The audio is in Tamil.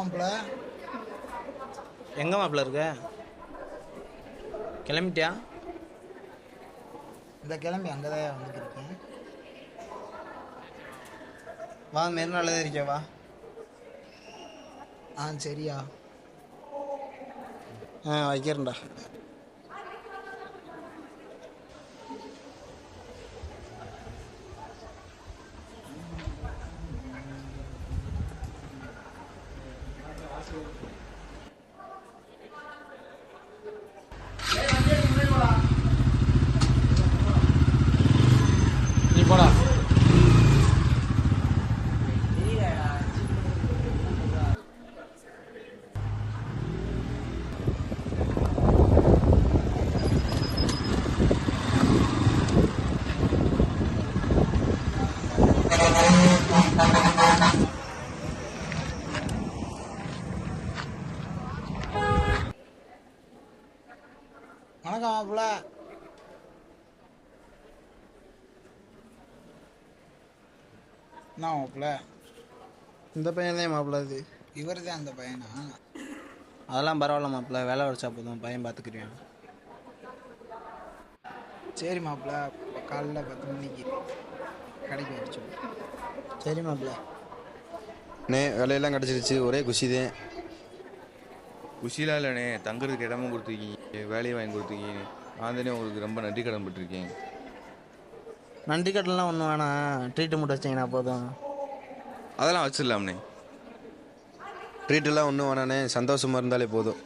மாப்பிள்ள. எங்க மாப்பிள்ள இருக்க? கிளம்பிட்டியா? இந்த கிளம்பி அங்கதான் வந்துருக்கேன். வா, மெரினால இருக்க வா. சரியா. வைக்கிறேன்டா. நீ போடா. வணக்கம் மாப்பிள்ள. என்ன மாப்பிள்ள? இந்த பையன் தான் மாப்பிள்ள. இது இவர் தான் அந்த பையனா? அதெல்லாம் பரவாயில்ல மாப்பிள்ள, வேலை வச்சா போதும், பையன் பார்த்துக்கிறியான். சரி மாப்பிள்ள, காலைல 10 மணிக்கு கடைக்கு வச்சு. சரி மாப்பிள்ள. அண்ணே, வேலையெல்லாம் கிடச்சிருச்சு, ஒரே குஷி தான். குஷிலாம் இல்லைண்ணே, தங்குறதுக்கு இடமும் கொடுத்துருக்கீங்க, வேலையை வாங்கி கொடுத்துருக்கீங்க. நான் தானே உங்களுக்கு ரொம்ப நன்றி கடன் பட்டிருக்கேன். நன்றி கடலாம் ஒன்றும் வேணாம், ட்ரீட்டு மட்டும் வச்சிங்கன்னா போதும். அதெல்லாம் வச்சிடலாம்ண்ணே. ட்ரீட்டெல்லாம் ஒன்றும் வேணாண்ணே, சந்தோஷமாக இருந்தாலே போதும்.